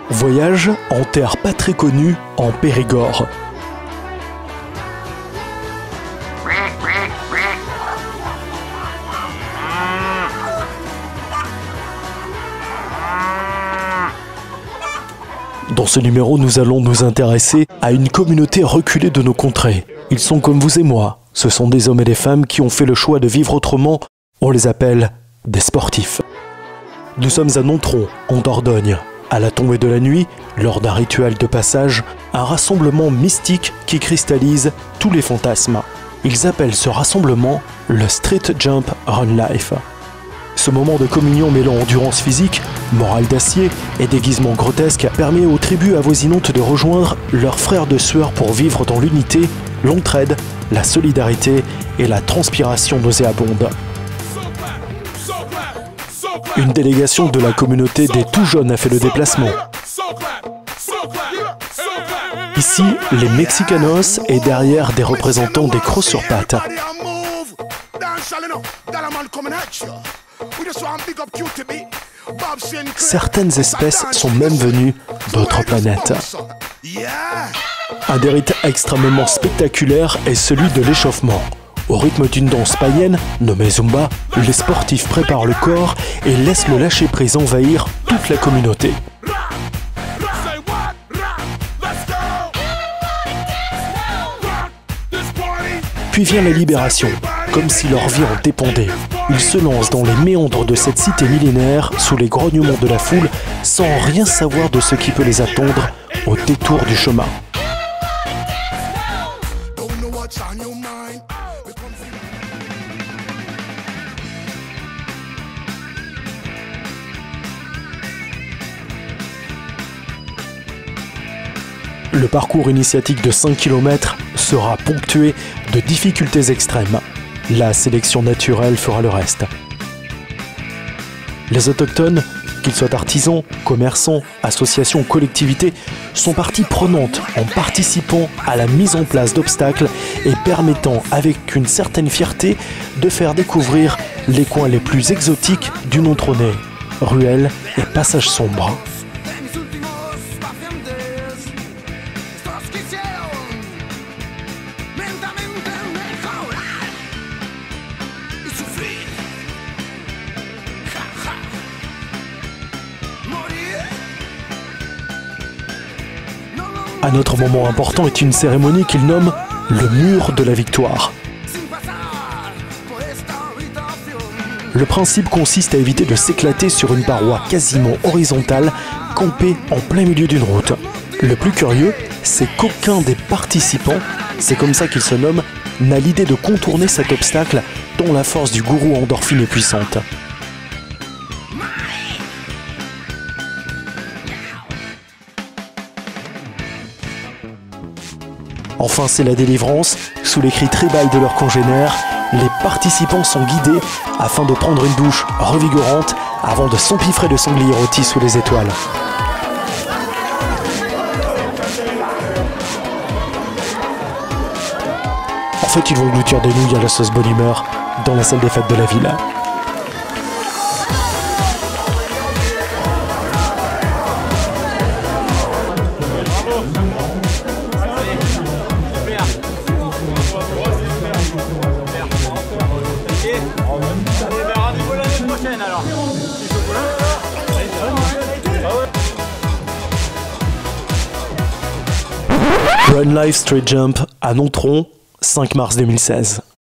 Voyage en terre pas très connue, en Périgord. Dans ce numéro, nous allons nous intéresser à une communauté reculée de nos contrées. Ils sont comme vous et moi. Ce sont des hommes et des femmes qui ont fait le choix de vivre autrement. On les appelle des sportifs. Nous sommes à Nontron, en Dordogne. À la tombée de la nuit, lors d'un rituel de passage, un rassemblement mystique qui cristallise tous les fantasmes. Ils appellent ce rassemblement le Street Jump Run Life. Ce moment de communion mêlant endurance physique, morale d'acier et déguisement grotesque permet aux tribus avoisinantes de rejoindre leurs frères de sueur pour vivre dans l'unité, l'entraide, la solidarité et la transpiration nauséabonde. Une délégation de la communauté des tout jeunes a fait le déplacement. Ici, les Mexicanos et derrière des représentants des crocs sur pattes. Certaines espèces sont même venues d'autres planètes. Un des rites extrêmement spectaculaire est celui de l'échauffement. Au rythme d'une danse païenne, nommée Zumba, les sportifs préparent le corps et laissent le lâcher-prise envahir toute la communauté. Puis vient la libération, comme si leur vie en dépendait. Ils se lancent dans les méandres de cette cité millénaire, sous les grognements de la foule, sans rien savoir de ce qui peut les attendre au détour du chemin. Le parcours initiatique de 5 km sera ponctué de difficultés extrêmes. La sélection naturelle fera le reste. Les autochtones, qu'ils soient artisans, commerçants, associations ou collectivités, sont partie prenante en participant à la mise en place d'obstacles et permettant avec une certaine fierté de faire découvrir les coins les plus exotiques du Nontronais, ruelles et passages sombres. Un autre moment important est une cérémonie qu'ils nomment le mur de la victoire. Le principe consiste à éviter de s'éclater sur une paroi quasiment horizontale, campée en plein milieu d'une route. Le plus curieux, c'est qu'aucun des participants, c'est comme ça qu'ils se nomment, n'a l'idée de contourner cet obstacle dont la force du gourou endorphine est puissante. Enfin, c'est la délivrance. Sous les cris tribales de leurs congénères, les participants sont guidés afin de prendre une douche revigorante avant de s'empiffrer de sanglier rôti sous les étoiles. En fait, ils vont gloutir des nouilles à la sauce bonne humeur dans la salle des fêtes de la ville. Run Life Street Jump à Nontron, 5 mars 2016.